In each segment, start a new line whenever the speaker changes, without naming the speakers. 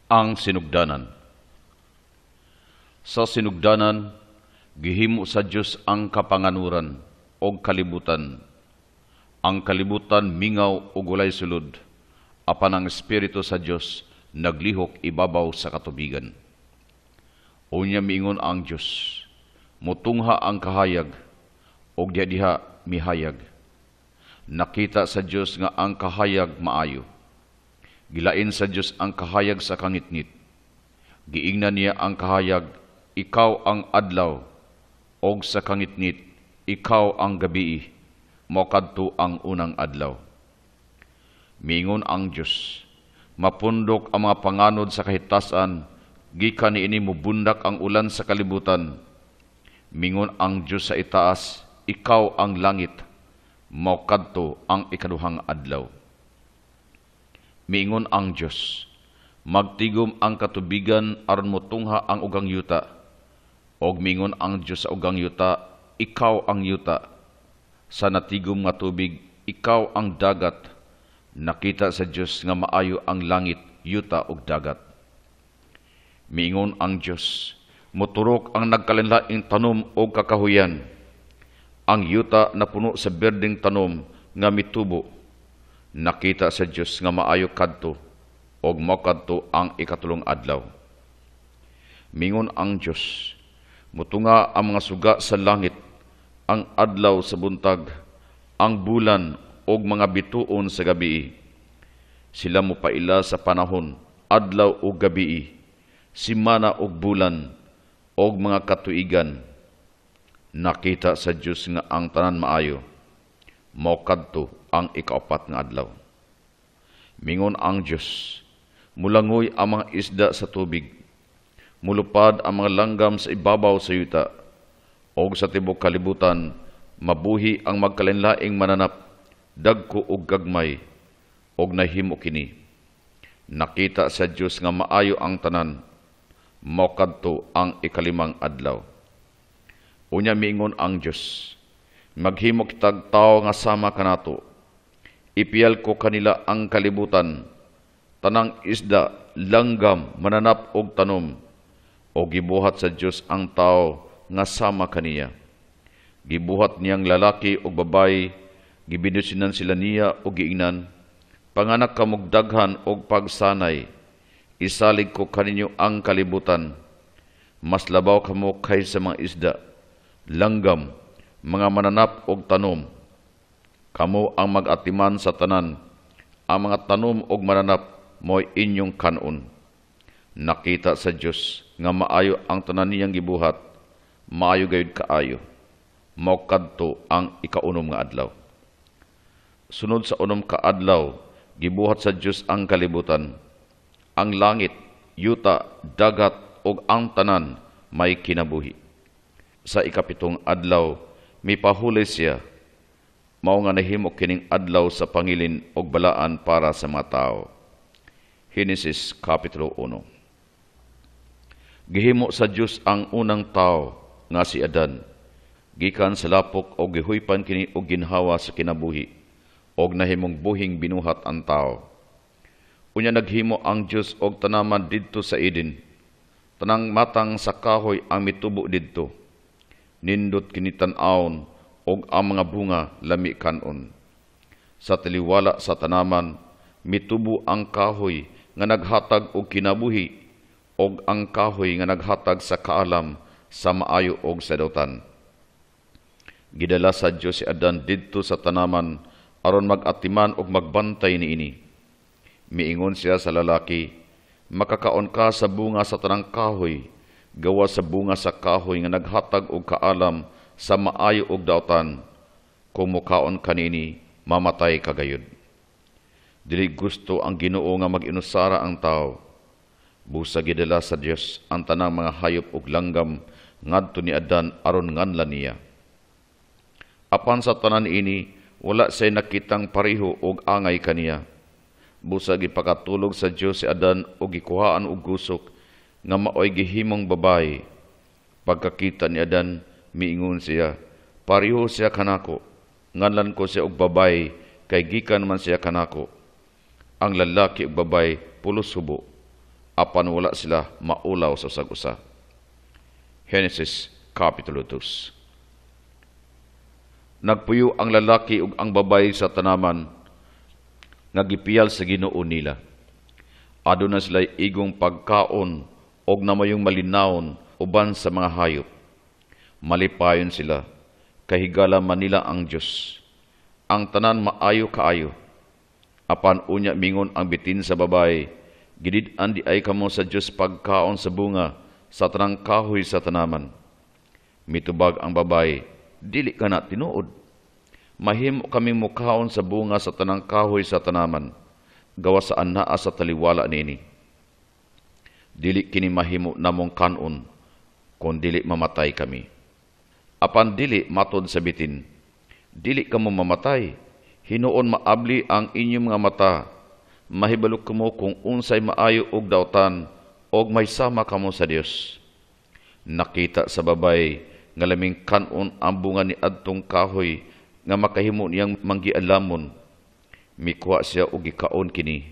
Ang sinugdanan. Sa sinugdanan, gihimo sa Dios ang kapanganuran o kalibutan. Ang kalibutan mingaw o gulay sulod, apan ang Espiritu sa Dios naglihok ibabaw sa katubigan. Unya miingon ang Dios, mutungha ang kahayag, o diha mihayag. Nakita sa Dios nga ang kahayag maayo. Gilain sa Dios ang kahayag sa kangitngit. Giingnan niya ang kahayag, ikaw ang adlaw, og sa kangitngit, ikaw ang gabii, mokadto ang unang adlaw. Miingon ang Dios, mapundok ang mga panganod sa kahitasan, gikan niini mubundak ang ulan sa kalibutan. Mingon ang Dios sa itaas, ikaw ang langit, mokadto ang ikaduhang adlaw. Miingon ang Dios, magtigom ang katubigan aron motungha ang ugang yuta. Og miingon ang Dios sa ugang yuta, ikaw ang yuta. Sa natigom nga tubig, ikaw ang dagat. Nakita sa Dios nga maayo ang langit, yuta ug dagat. Miingon ang Dios, moturok ang nagkalinlaing tanom og kakahuyan. Ang yuta na puno sa berdeng tanom nga mitubo. Nakita sa Dios nga maayo kadto og mokadto ang ikatulong adlaw. Mingon ang Dios, mutunga ang mga suga sa langit, ang adlaw sa buntag, ang bulan og mga bituon sa gabii. Sila mo paila sa panahon, adlaw og gabii, simana og bulan og mga katuigan. Nakita sa Dios nga ang tanan maayo, mokadto ang ikaapat nga adlaw. Mingon ang Dios, mulangoy ang mga isda sa tubig, mulupad ang mga langgam sa ibabaw sa yuta, og sa tibok kalibutan, mabuhi ang magkalinlaing mananap, dagko og gagmay, og nahimo kini. Nakita sa Dios nga maayo ang tanan, mokadto ang ikalimang adlaw. Unya miingon ang Dios, maghimo kitag tawo nga sama kanato. Ipiyal ko kanila ang kalibutan, tanang isda, langgam, mananap og tanom, o gibuhat sa Dios ang tao nga sama kaniya. Gibuhat niyang lalaki o babayi, gibinusinan sila niya o giingnan, panganak kamog daghan og pagsanay, isalig ko kaninyo ang kalibutan, mas labaw kamo kaysa mga isda, langgam, mga mananap og tanom. Kamo ang mag-atiman sa tanan, ang mga tanom og mananap mo'y inyong kanon. Nakita sa Dios nga maayo ang tanan niyang gibuhat, maayo gayud kaayo, mokadto ang ikaunom nga adlaw. Sunod sa unom ka adlaw, gibuhat sa Dios ang kalibutan, ang langit, yuta, dagat ug ang tanan may kinabuhi. Sa ikapitong adlaw, mipahuli siya, mao nga nahimo kining adlaw sa pangilin og balaan para sa mga tao. Genesis Kapitulo 1. Gihimo sa Dios ang unang tao nga si Adan, gikan sa lapok og gihuypan kini og ginhawa sa kinabuhi, og nahimong buhing binuhat ang tao. Unya naghimo ang Dios og tanaman didto sa Eden, tanang matang sa kahoy ang mitubo didto. Nindot kini tan-awon og ang mga bunga lami kanon. Sa taliwala sa tanaman, mitubo ang kahoy nga naghatag og kinabuhi, og ang kahoy nga naghatag sa kaalam sa maayo og sa dautan. Gidala sa Dios si Adan didto sa tanaman aron mag-atiman og magbantay niini. Miingon siya sa lalaki, makakaon ka sa bunga sa tanang kahoy, gawa sa bunga sa kahoy nga naghatag og kaalam sa maayo og dautan. Kung mukaon kanini, mamatay kagayod. Dili gusto ang Ginoo nga mag-inusara ang tao. Busa gidala sa Dios ang tanang mga hayop ug langgam ngadto ni Adan aron nganlan niya. Apan sa tanan ini, wala say nakitang pareho og angay kaniya. Busa gipakatulog sa Dios si Adan og gikuhaan og gusok nga maoy gihimong babayi. Pagkakita ni Adan, miingon siya, pareho siya kanako, nganlan ko siya og babayi, kay gikan man siya kanako. Ang lalaki ug babayi pulos hubo. apan wala sila maulaw sa usag-usa. Genesis Kapitulo 2. Nagpuyo ang lalaki ug ang babayi sa tanaman nga gipiyal sa Ginoo nila. Aduna sila igong pagkaon og namayong malinawon uban sa mga hayop. Malipayon sila, kahigala man nila ang Dios. Ang tanan maayo kaayo. Apan unya mingon ang bitin sa babae, gidid-an di ay kamo sa Dios pagkaon sa bunga sa tanang kahoy sa tanaman. Mitubag ang babae, dili ka na tinuod. Mahimo kami mukaon sa bunga sa tanang kahoy sa tanaman, gawa sa anaa sa taliwala nini. Dili kini mahimo namong kanon, kung dili mamatay kami. Apan dili matod sa bitin, dili kamo mamatay, hinuon maabli ang inyong mga mata, mahibalo kamo kung unsay maayo og dawtan, og may sama kamo sa Dios. Nakita sa babay nga laming kanon ang bunga ni adtong kahoy nga makahimo niyang manggialamon. Mikuha siya og gikaon kini.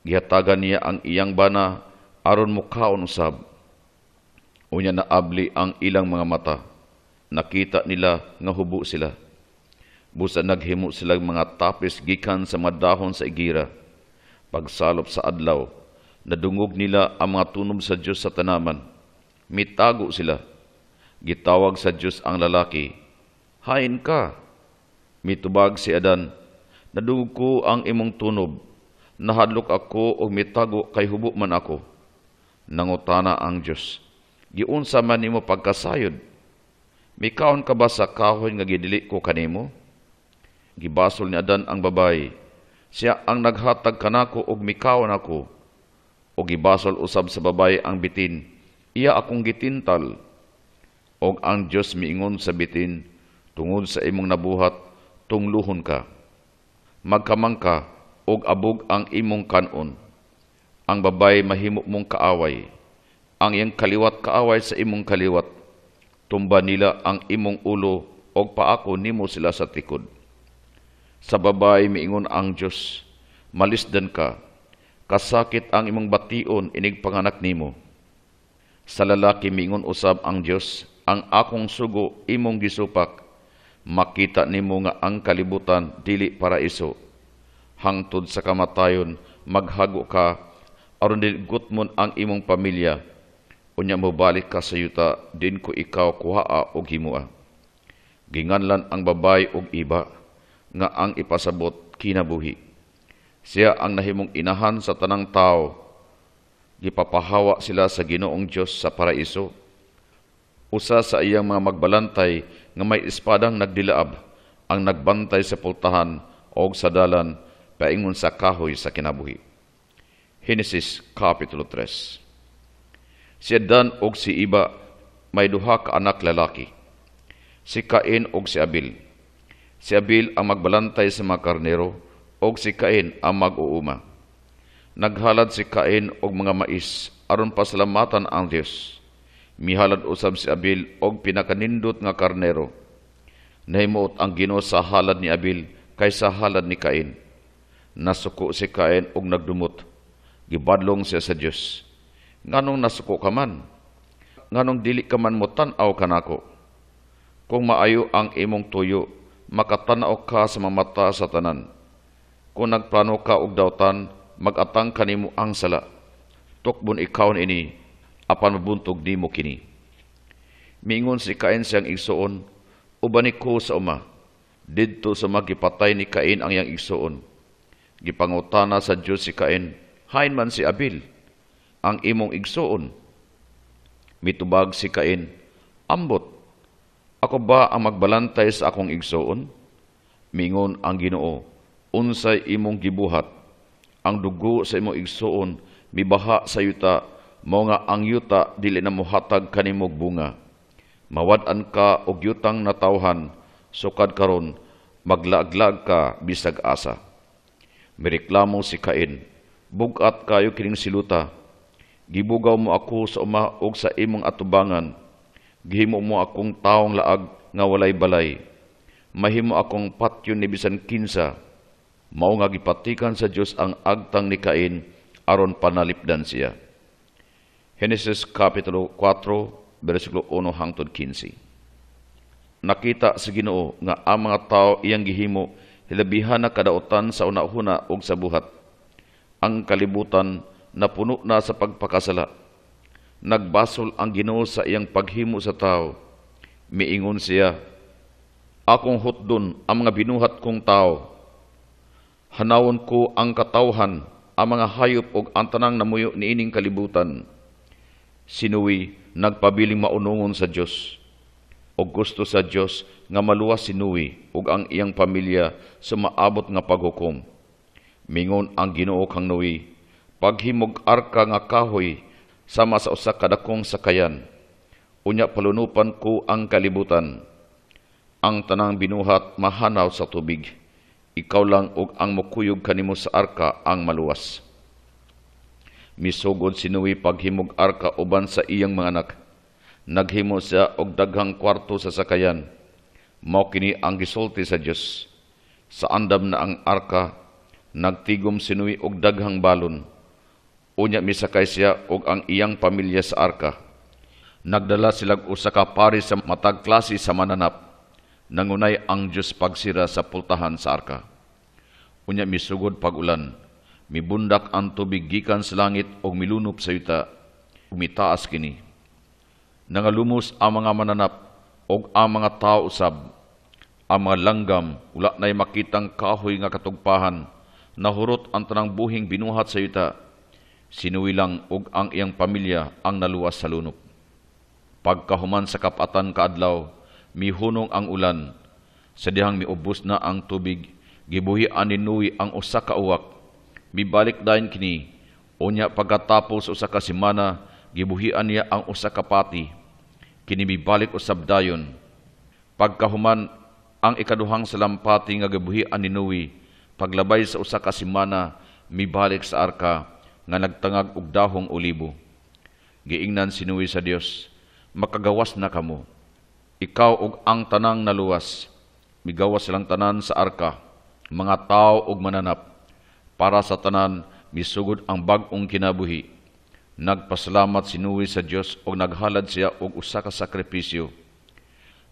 Gihatagan niya ang iyang bana aron mukaon usab. Unya naabli ang ilang mga mata. Nakita nila nga hubo sila. Busa naghimo silang mga tapis gikan sa mga dahon sa igira. Pagsalop sa adlaw, nadungog nila ang mga tunob sa Dios sa tanaman. Mitago sila. Gitawag sa Dios ang lalaki, "Hain ka." Mitubag si Adan, "Nadungog ko ang imong tunob, nahadlok ako og mitago kay hubo man ako." Nangutana ang Dios, "Giunsa man nimo pagkasayod? Mikaon ka ba sa kahoy nga gidili ko kanimo?" Gibasol ni Adan ang babayi, "Siya ang naghatag kanako og mikaon ako." O gibasol usab sa babayi ang bitin, "Iya akong gitintal." Og ang Dios miingon sa bitin, "Tungod sa imong nabuhat, tungluhon ka. Magkamang ka, og abog ang imong kanon. Ang babay mahimo mong kaaway. Ang iyang kaliwat kaaway sa imong kaliwat. Tumba nila ang imong ulo, og paako nimo sila sa tikod." Sa babay miingon ang Dios, "Malisdan ka. Kasakit ang imong bation inig panganak nimo." Sa lalaki miingon usab ang Dios, "Ang akong sugo imong gisupak. Makita nimo nga ang kalibutan dili paraiso. Hangtod sa kamatayon maghago ka aron dili gutmon ang imong pamilya. Unya mobalik ka sa yuta din ko ikaw kuhaa og himua." Ginganlan ang babay og iba nga ang ipasabot kinabuhi. Siya ang nahimong inahan sa tanang tao. Gipapahawa sila sa Ginoong Dios sa paraiso. Usa sa iyang mga magbalantay nga may espadang nagdilaab ang nagbantay sa pultahan o sa dalan paingon sa kahoy sa kinabuhi. Genesis Kapitulo 3. Si Adan og si Iba may duha ka anak lalaki, si Cain og si Abel. Si Abel ang magbalantay sa mga karnero og si Cain ang mag-uuma. Naghalad si Cain og mga mais aron pasalamatan ang Dios. Mihalad usab si Abel og pinakanindot nga karnero. Nahimuot ang Ginoo sa halad ni Abel kaysa halad ni Cain. Nasuko si Cain og nagdumot. Gibadlong siya sa Dios, "Nganong nasuko ka man? Nganong dili ka man mo tan-aw kanako? Kung maayo ang imong tuyo, makatanaw ka sa mga mata sa tanan. Kung nagplano ka og dawtan, mag-atang kanimo ang sala. Tukbon ikaw ini, apan mabuntog nimo kini." Miingon si Cain siyang igsuon, "Uban ko sa uma." Didto sa magipatay ni Cain ang iyang igsuon. Gipangutana sa Dios si Cain, "Hain man si Abel, ang imong igsuon?" Mitubag si Cain, "Ambot, ako ba ang magbalantay sa akong igsuon?" Miingon ang Ginoo, "Unsay imong gibuhat? Ang dugo sa imong igsuon mibaha sa yuta, mao nga ang yuta dili na mohatag kanimo bunga. Mawad-an ka og yutang natawhan, sukad karon maglaag-laag ka bisag asa." Mireklamo si Cain, "Bugat kayo kining siluta. Gibugaw mo ako sa uma og sa imong atubangan. Gihimo mo akong taong laag nga walay balay. Mahimo akong patyon ni bisan kinsa." Mao nga gipatikan sa Dios ang agtang ni Cain aron panalipdan siya. Genesis Kapitulo 4, versikulo 1 hangtod 15. Nakita sa Ginoo nga ang mga tao iyang gihimo hilabihan na kadautan sa unahuna ug sa buhat. Ang kalibutan napuno na sa pagpakasala. Nagbasol ang Ginoo sa iyang paghimo sa tao. Miingon siya, akong hutdon ang mga binuhat kong tao. Hanawon ko ang katawhan, ang mga hayop ug ang tanang namuyo niining kalibutan. Sinuwi nagpabiling maunungon sa Dios. O gusto sa Dios nga maluwas si Nuwi ug ang iyang pamilya sa maabot nga paghukom. Mingon ang Ginoo kang Nuwi, paghimog arka nga kahoy sama sa usa ka dakong sakayan. Unya palunupan ko ang kalibutan. Ang tanang binuhat mahanaw sa tubig. Ikaw lang ug ang mukuyog kanimo sa arka ang maluwas. Misugod si Nuwi paghimog arka uban sa iyang mga anak. Naghimo siya og daghang kwarto sa sakayan. Mao kini ang gisulti sa Dios. Sa andam na ang arka, nagtigom si Nuwi og daghang balon. Unya misakay siya og ang iyang pamilya sa arka. Nagdala silang usa ka pari sa matag klase sa mananap. Nangunay ang Dios pagsira sa pultahan sa arka. Unya misugod pag-ulan. Mibundak ang tubig gikan sa langit og milunop sa yuta. Umitaas kini. Nangalumos ang mga mananap o ang mga tao usab. Ang mga langgam, wala na'y makitang kahoy nga katugpahan, nahurot ang tanang buhing binuhat sa yuta. Sinuwi lang og ang iyang pamilya ang naluwas sa lunop. Pagkahuman sa kapatan kaadlaw, mihunong ang ulan. Sa dihang miubos na ang tubig, gibuhian ni Nuwi ang usa ka uwak. Mibalik dayon kini, unya pagkatapos usa ka semana, gibuhian niya ang usa ka pati. Kini mibalik usab dayon. Pagkahuman ang ikaduhang salampati nga gibuhian ni Nuwi, paglabay sa usa ka semana, mibalik sa arka nga nagtangag og dahong olibo. Giingnan si Nuwi sa Dios, makagawas na kamo. Ikaw ug ang tanang naluwas. Migawas silang tanan sa arka, mga tao ug mananap. Para sa tanan misugod ang bag-ong kinabuhi. Nagpasalamat si Nuwi sa Dios o naghalad siya og usa ka sakripisyo.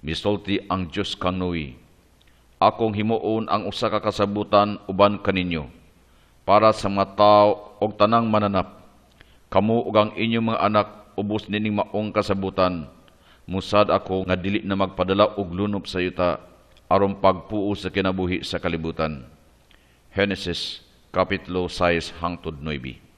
Misulti ang Dios kang Nuwi, akong himuon ang usa ka kasabutan uban kaninyo para sa mga tao og tanang mananap. Kamo ug ang inyong mga anak ubos nining maong kasabutan. Musad ako nga dili na magpadala og lunop sa yuta aron pagpuo sa kinabuhi sa kalibutan. Genesis Kapitulo 6 hangtod 9.